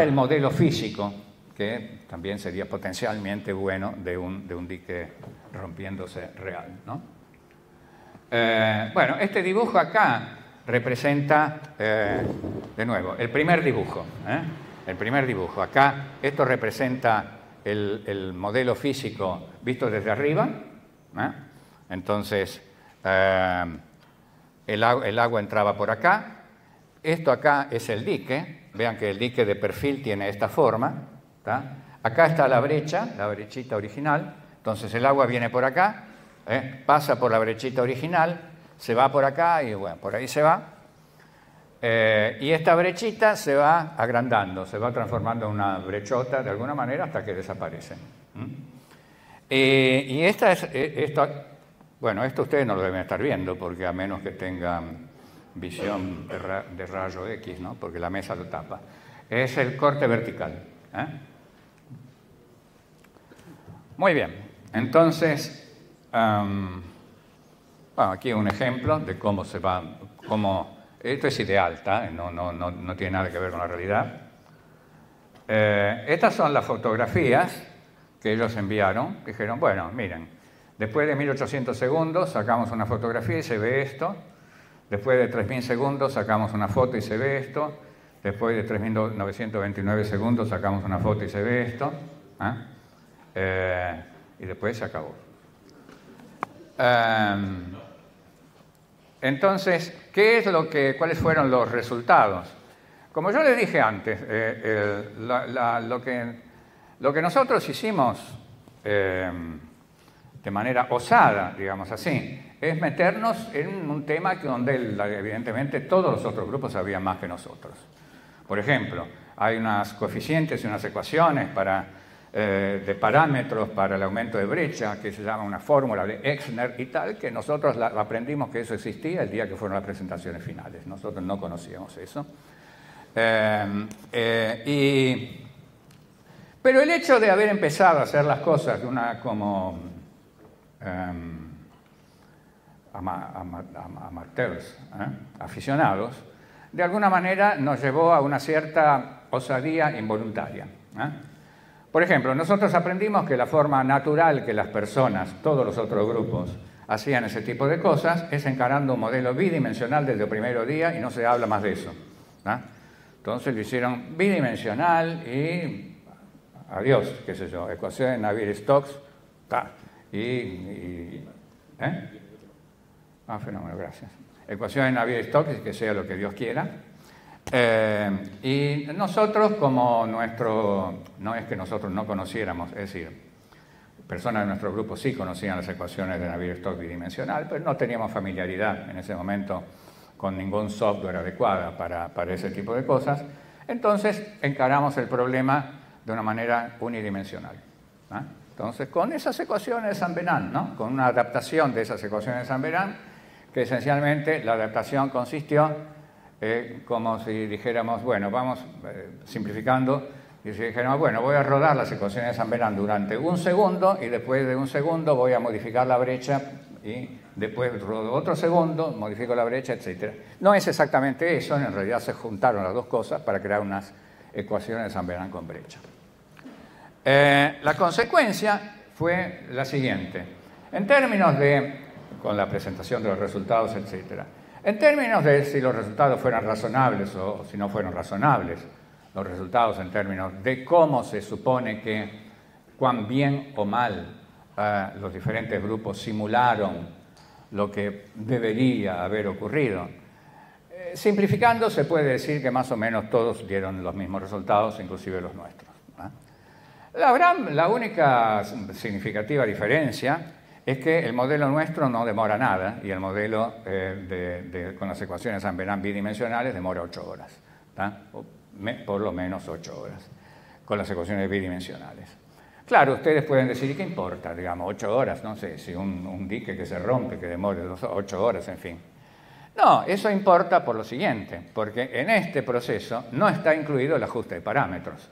el modelo físico, que también sería potencialmente bueno de un dique rompiéndose real, ¿no? Bueno, este dibujo acá representa, de nuevo, el primer dibujo. El primer dibujo. Acá esto representa el modelo físico visto desde arriba. Entonces, el agua entraba por acá. Esto acá es el dique. Vean que el dique de perfil tiene esta forma. Acá está la brecha, la brechita original. Entonces el agua viene por acá, pasa por la brechita original, se va por acá y bueno, por ahí se va. Y esta brechita se va agrandando, se va transformando en una brechota de alguna manera hasta que desaparece. Y bueno, esto ustedes no lo deben estar viendo, porque a menos que tengan visión de rayo X, ¿no? Porque la mesa lo tapa. Es el corte vertical. Muy bien, entonces, bueno, aquí un ejemplo de cómo se va, esto es ideal, no tiene nada que ver con la realidad. Estas son las fotografías que ellos enviaron. Dijeron, bueno, miren, después de 1800 segundos sacamos una fotografía y se ve esto. Después de 3000 segundos sacamos una foto y se ve esto. Después de 3929 segundos sacamos una foto y se ve esto. Y después se acabó. Entonces, ¿cuáles fueron los resultados? Como yo les dije antes, lo que nosotros hicimos de manera osada, digamos así, es meternos en un tema donde evidentemente todos los otros grupos sabían más que nosotros. Por ejemplo, hay unas coeficientes y unas ecuaciones de parámetros para el aumento de brecha, que se llama una fórmula de Exner y tal, que nosotros aprendimos que eso existía el día que fueron las presentaciones finales. Nosotros no conocíamos eso. Pero el hecho de haber empezado a hacer las cosas como amateurs, aficionados, de alguna manera nos llevó a una cierta osadía involuntaria. Por ejemplo, nosotros aprendimos que la forma natural que las personas, todos los otros grupos, hacían ese tipo de cosas es encarando un modelo bidimensional desde el primer día y no se habla más de eso. Entonces lo hicieron bidimensional y adiós, qué sé yo, ecuación de Navier-Stokes, fenómeno, gracias. Ecuación de Navier-Stokes, que sea lo que Dios quiera. Y nosotros, como no es que nosotros no conociéramos, es decir, personas de nuestro grupo sí conocían las ecuaciones de Navier-Stokes bidimensional, pero no teníamos familiaridad en ese momento con ningún software adecuado para ese tipo de cosas. Entonces encaramos el problema de una manera unidimensional. Entonces, con esas ecuaciones de San Venant, ¿no? Con una adaptación de esas ecuaciones de San Venant, que esencialmente la adaptación consistió como si dijéramos, bueno, vamos simplificando, y si dijéramos, bueno, voy a rodar las ecuaciones de San Venant durante un segundo y después de un segundo voy a modificar la brecha y después rodo otro segundo, modifico la brecha, etc. No es exactamente eso, en realidad se juntaron las dos cosas para crear unas ecuaciones de San Venant con brecha. La consecuencia fue la siguiente. En términos con la presentación de los resultados, etc. En términos de si los resultados fueran razonables o si no fueron razonables, los resultados en términos de cómo se supone cuán bien o mal los diferentes grupos simularon lo que debería haber ocurrido. Simplificando, se puede decir que más o menos todos dieron los mismos resultados, inclusive los nuestros. La única significativa diferencia es que el modelo nuestro no demora nada y el modelo con las ecuaciones San-Venant bidimensionales demora 8 horas, por lo menos 8 horas, con las ecuaciones bidimensionales. Claro, ustedes pueden decir, ¿y qué importa? Digamos, 8 horas, no sé, si un dique que se rompe, que demore 8 horas, en fin. No, eso importa por lo siguiente, porque en este proceso no está incluido el ajuste de parámetros.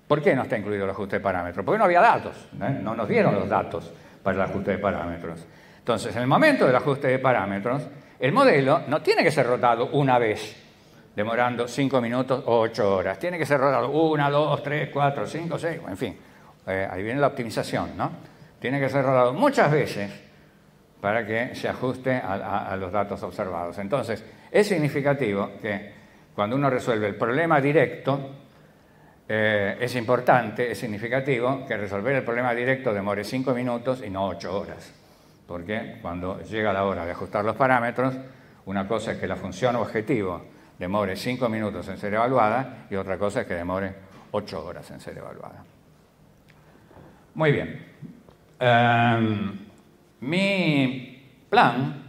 ¿Por qué no está incluido el ajuste de parámetros? Porque no había datos, no nos dieron los datos para el ajuste de parámetros. Entonces, en el momento del ajuste de parámetros, el modelo no tiene que ser rotado una vez, demorando 5 minutos o 8 horas. Tiene que ser rotado 1, 2, 3, 4, 5, 6, en fin. Ahí viene la optimización, ¿no? Tiene que ser rodado muchas veces para que se ajuste a los datos observados. Entonces, es significativo que cuando uno resuelve el problema directo, es importante, es significativo que resolver el problema directo demore 5 minutos y no 8 horas. Porque cuando llega la hora de ajustar los parámetros, una cosa es que la función objetivo demore 5 minutos en ser evaluada y otra cosa es que demore 8 horas en ser evaluada. Muy bien. Mi plan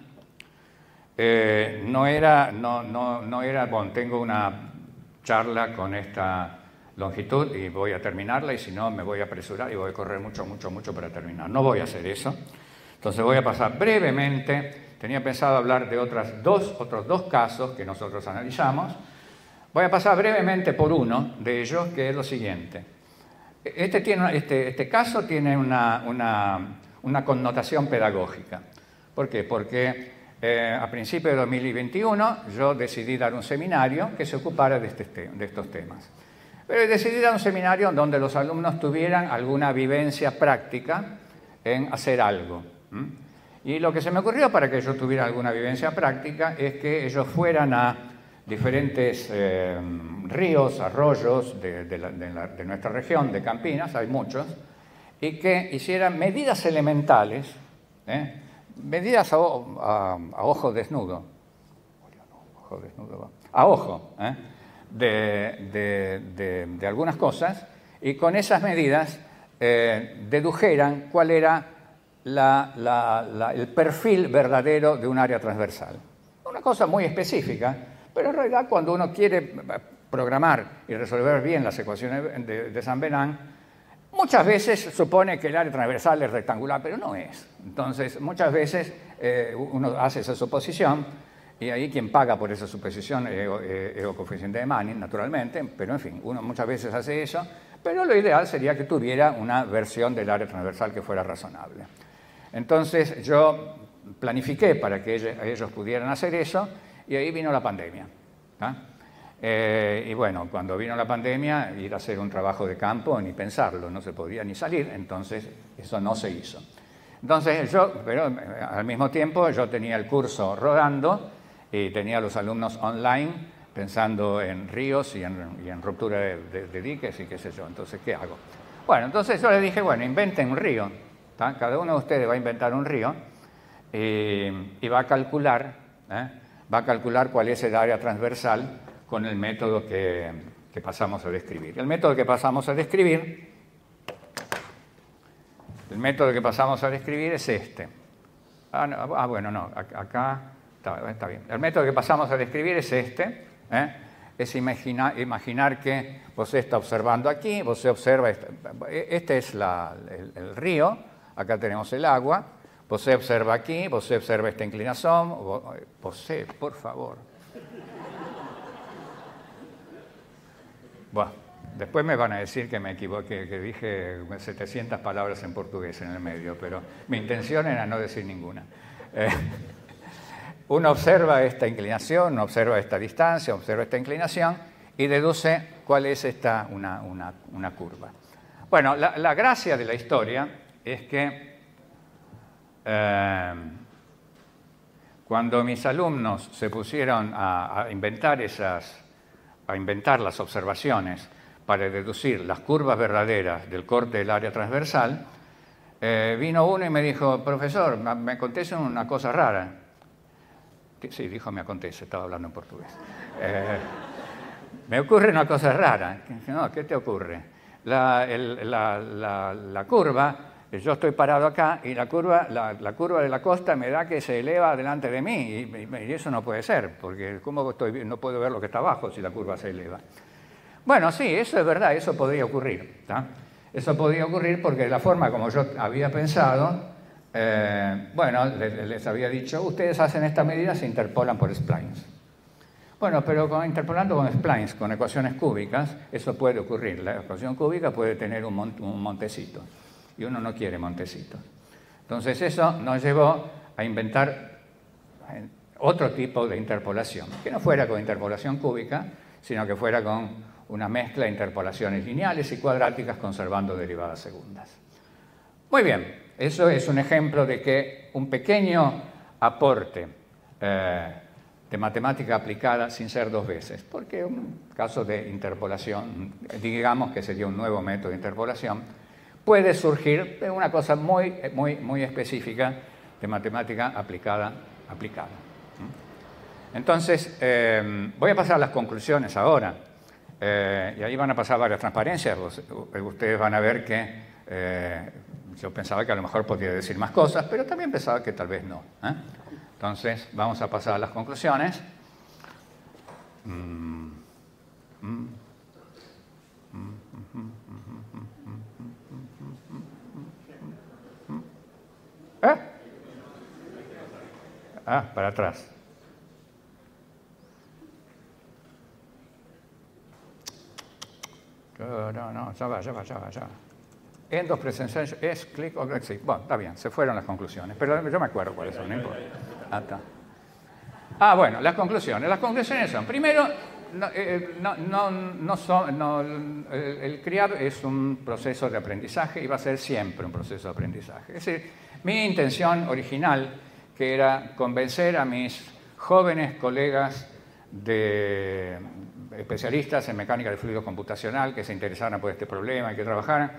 no era, bueno, tengo una charla con esta longitud y voy a terminarla y si no me voy a apresurar y voy a correr mucho para terminar. No voy a hacer eso. Entonces voy a pasar brevemente, tenía pensado hablar de otros dos casos que nosotros analizamos. Voy a pasar brevemente por uno de ellos, que es lo siguiente. Este caso tiene una connotación pedagógica. ¿Por qué? Porque a principios de 2021 yo decidí dar un seminario que se ocupara de estos temas. Pero decidí dar un seminario donde los alumnos tuvieran alguna vivencia práctica en hacer algo. Y lo que se me ocurrió para que ellos tuvieran alguna vivencia práctica es que ellos fueran a diferentes ríos, arroyos de nuestra región, de Campinas, hay muchos, y que hicieran medidas elementales, medidas a ojo desnudo, a ojo, de algunas cosas, y con esas medidas dedujeran cuál era el perfil verdadero de un área transversal. Una cosa muy específica, pero en realidad cuando uno quiere programar y resolver bien las ecuaciones de San-Venant, muchas veces supone que el área transversal es rectangular, pero no es. Entonces, muchas veces uno hace esa suposición y ahí quien paga por esa suposición es el coeficiente de Manning, naturalmente, pero en fin, uno muchas veces hace eso, pero lo ideal sería que tuviera una versión del área transversal que fuera razonable. Entonces, yo planifiqué para que ellos pudieran hacer eso y ahí vino la pandemia. Y bueno, cuando vino la pandemia, ir a hacer un trabajo de campo, ni pensarlo, no se podía ni salir, entonces eso no se hizo. Entonces pero al mismo tiempo yo tenía el curso rodando y tenía a los alumnos online pensando en ríos y en ruptura de diques y qué sé yo. Entonces, ¿qué hago? Bueno, entonces yo les dije, bueno, inventen un río. Cada uno de ustedes va a inventar un río y va a calcular cuál es el área transversal con el método que pasamos a describir. El método que pasamos a describir es este. Bueno, no, acá está bien. El método que pasamos a describir es este. Es imaginar que vos está observando aquí, vos observa, este es el río, acá tenemos el agua, vos observa aquí, vos observa esta inclinación, vos, por favor. Bueno, después me van a decir que me equivoqué, que dije 700 palabras en portugués en el medio, pero mi intención era no decir ninguna. Uno observa esta inclinación, uno observa esta distancia, observa esta inclinación y deduce cuál es una curva. Bueno, la gracia de la historia es que cuando mis alumnos se pusieron a inventar las observaciones para deducir las curvas verdaderas del corte del área transversal, vino uno y me dijo, profesor, me acontece una cosa rara. Sí, dijo, me acontece, estaba hablando en portugués. Me ocurre una cosa rara. No, ¿qué te ocurre? la curva, yo estoy parado acá y la curva de la costa me da que se eleva delante de mí y eso no puede ser, porque ¿cómo no puedo ver lo que está abajo si la curva se eleva? Bueno, sí, eso es verdad, eso podría ocurrir, ¿tá? Eso podría ocurrir porque de la forma como yo había pensado, bueno, les había dicho, ustedes hacen esta medida, se interpolan por splines. Bueno, pero interpolando con splines, con ecuaciones cúbicas, eso puede ocurrir. La ecuación cúbica puede tener un montecito, y uno no quiere montecitos. Entonces eso nos llevó a inventar otro tipo de interpolación, que no fuera con interpolación cúbica, sino que fuera con una mezcla de interpolaciones lineales y cuadráticas conservando derivadas segundas. Muy bien, eso es un ejemplo de que un pequeño aporte de matemática aplicada sin ser dos veces, porque un caso de interpolación, digamos que sería un nuevo método de interpolación, puede surgir de una cosa muy específica de matemática aplicada. Entonces, voy a pasar a las conclusiones ahora, y ahí van a pasar varias transparencias. Ustedes van a ver que yo pensaba que a lo mejor podía decir más cosas, pero también pensaba que tal vez no. Entonces, vamos a pasar a las conclusiones. Para atrás. No, ya va. End of presentation es click o sí. Bueno, está bien, se fueron las conclusiones, pero yo me acuerdo cuáles son, no importa. Bueno, las conclusiones. Las conclusiones son, primero, el CRIAB es un proceso de aprendizaje y va a ser siempre un proceso de aprendizaje. Es decir, mi intención original, que era convencer a mis jóvenes colegas de especialistas en mecánica de fluido computacional que se interesaran por este problema y que trabajaran.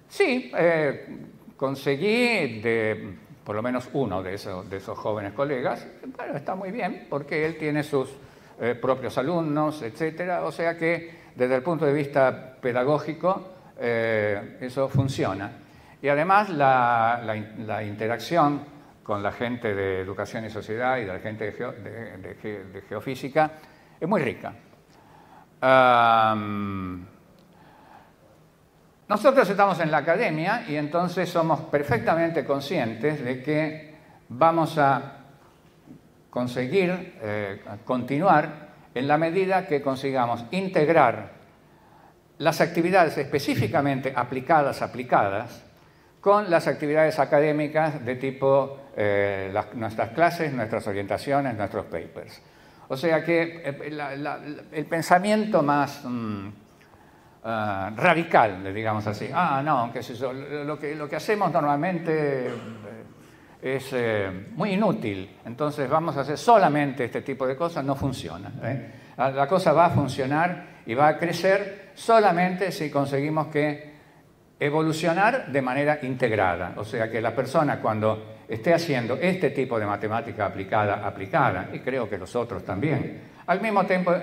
Sí, conseguí por lo menos uno de esos jóvenes colegas. Bueno, está muy bien, porque él tiene sus propios alumnos, etcétera. O sea que, desde el punto de vista pedagógico, eso funciona. Y además, la interacción con la gente de educación y sociedad y de la gente de geofísica es muy rica. Nosotros estamos en la academia y entonces somos perfectamente conscientes de que vamos a conseguir continuar en la medida que consigamos integrar las actividades específicamente aplicadas con las actividades académicas de tipo nuestras clases, nuestras orientaciones, nuestros papers. O sea que el pensamiento más radical, digamos así, no, qué sé yo, lo que hacemos normalmente es muy inútil, entonces vamos a hacer solamente este tipo de cosas, no funciona. La cosa va a funcionar y va a crecer solamente si conseguimos evolucionar de manera integrada. O sea que la persona, cuando esté haciendo este tipo de matemática aplicada, y creo que los otros también, al mismo tiempo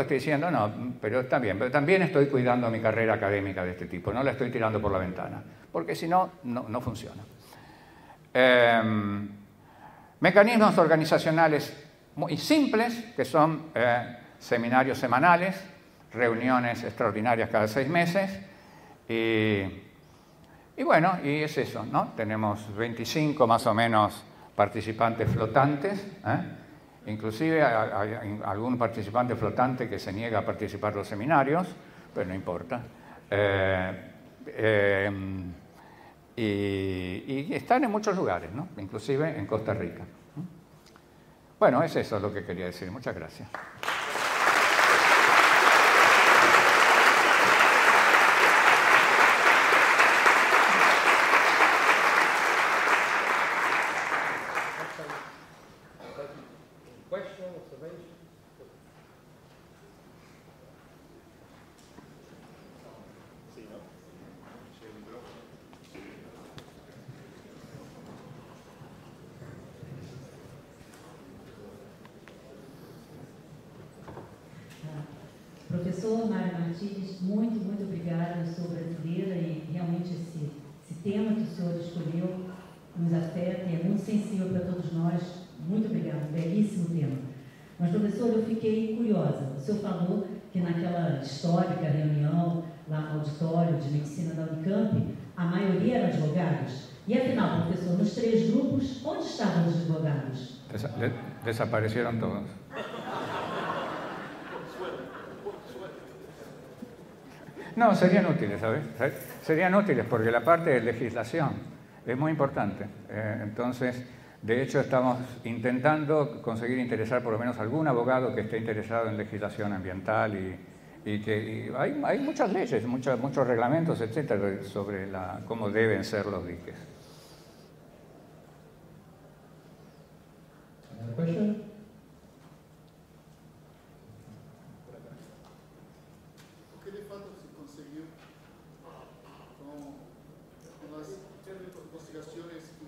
estoy diciendo, no, pero está bien, pero también estoy cuidando mi carrera académica de este tipo, no la estoy tirando por la ventana, porque si no, no funciona. Mecanismos organizacionales muy simples, que son seminarios semanales, reuniones extraordinarias cada 6 meses, y bueno, y es eso, ¿no? Tenemos 25 más o menos participantes flotantes, inclusive hay algún participante flotante que se niega a participar en los seminarios, pero no importa. Y están en muchos lugares, ¿no? Inclusive en Costa Rica. Bueno, es eso lo que quería decir. Muchas gracias. Professor Mário Martins, muito obrigada. Eu sou brasileira e realmente esse tema que o senhor escolheu nos afeta e é muito sensível para todos nós. Muito obrigada, um belíssimo tema. Mas, professor, eu fiquei curiosa. O senhor falou que naquela histórica reunião lá no auditório de medicina da Unicamp, a maioria eram advogados. E afinal, professor, nos 3 grupos, onde estavam os advogados? Desaparecieron todos. No, serían útiles, ¿sabes? Serían útiles porque la parte de legislación es muy importante. Entonces, de hecho, estamos intentando conseguir interesar por lo menos algún abogado que esté interesado en legislación ambiental y hay muchas leyes, muchos reglamentos, etcétera, sobre cómo deben ser los diques. Question? O que de fato se conseguiu com as investigações que...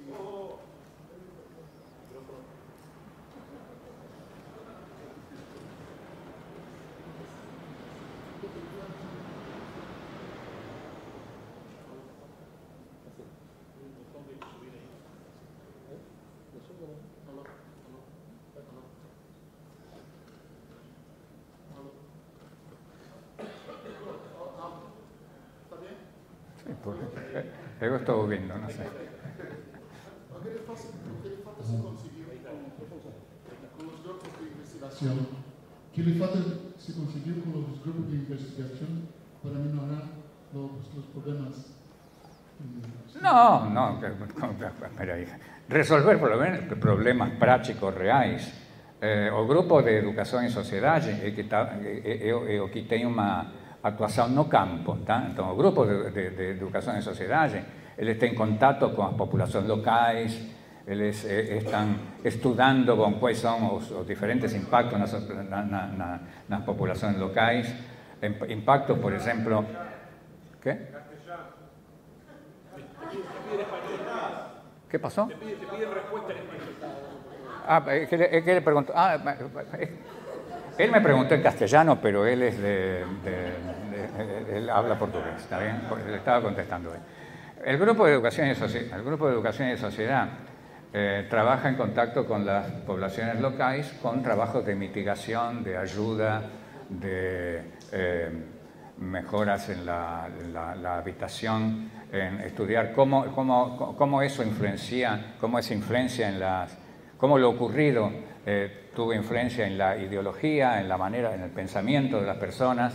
Yo estoy viendo, no sé. O que de fato se conseguiu com os grupos de investigação? Que de fato se conseguiu com os grupos de investigação para minorar los problemas? No, espera ahí. Resolver problemas práticos reais. O grupo de educação e sociedade é o que tem uma atuação no campo, tá? Então, o grupo de educação e sociedade, ele tem contato com as populações locais, eles estão estudando com quais são os diferentes impactos nas populações locais. Impactos, por exemplo... ¿Qué? ¿Qué pasó? Te pide respuesta en español. Es que le preguntó... él me preguntó en castellano, pero él es él habla portugués, ¿está bien? Le estaba contestando él. El Grupo de Educación y Sociedad trabaja en contacto con las poblaciones locales con trabajos de mitigación, de ayuda, de mejoras en la habitación, en estudiar cómo eso influencia, cómo lo ocurrido tuvo influencia en la ideología, en la manera, en el pensamiento de las personas,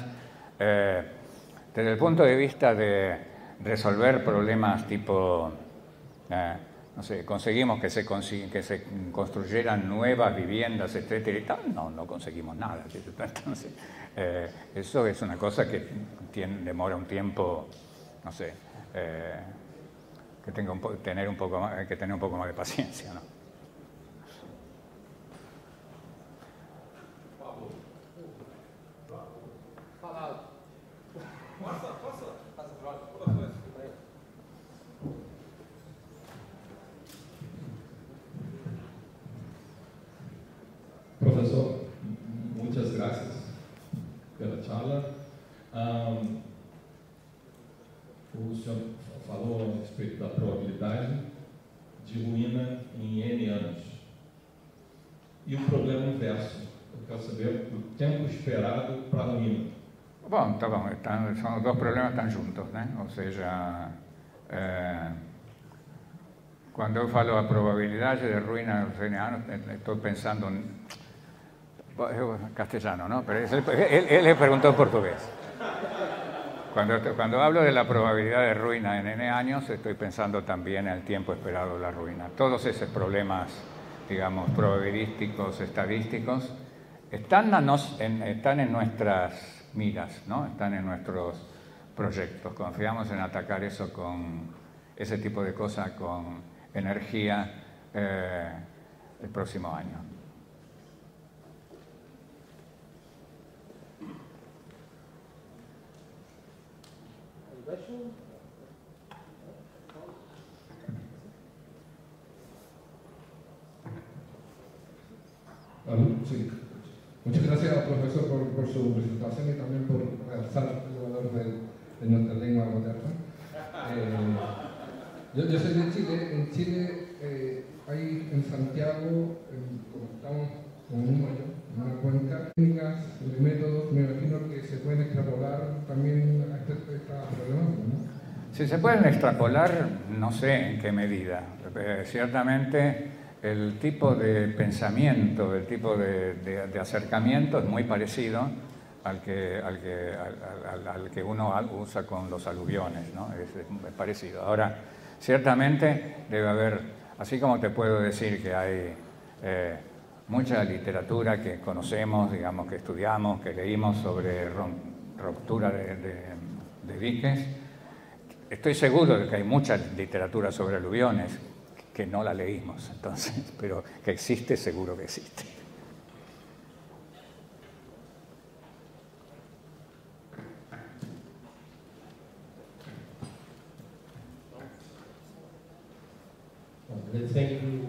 desde el punto de vista de resolver problemas tipo, no sé, conseguimos que se construyeran nuevas viviendas, etcétera y tal. No conseguimos nada. Entonces, eso es una cosa que demora un tiempo, no sé, que tener un poco más de paciencia, ¿no? Professor, muitas graças pela charla. O senhor falou a respeito da probabilidade de ruína em N anos. E o problema inverso, eu quero saber o tempo esperado para a ruína. Bom, tá bom, são os dois problemas estão juntos, né? Ou seja, quando eu falo a probabilidade de ruína en N años, estou pensando castellano, ¿no? Pero él le preguntó en portugués. Cuando hablo de la probabilidad de ruina en N años, estoy pensando también en el tiempo esperado de la ruina. Todos esos problemas, digamos, probabilísticos, estadísticos, están en nuestras miras, ¿no? Están en nuestros proyectos. Confiamos en atacar eso con ese tipo de cosas con energía el próximo año. Sí. Muchas gracias, profesor, por su presentación y también por Yo soy de Chile. En Chile hay en Santiago, como estamos con un hoyo, en una cuenca, técnicas, métodos, me imagino que se pueden extrapolar también a esta problemática, ¿no? Si se pueden extrapolar, no sé en qué medida. Ciertamente el tipo de pensamiento, el tipo de acercamiento es muy parecido al que uno usa con los aluviones, ¿no? Es parecido. Ahora, ciertamente debe haber, así como te puedo decir que hay mucha literatura que conocemos, digamos, que estudiamos, que leímos sobre ruptura de diques, estoy seguro de que hay mucha literatura sobre aluviones que no la leímos, entonces, pero que existe, seguro que existe. Let's thank you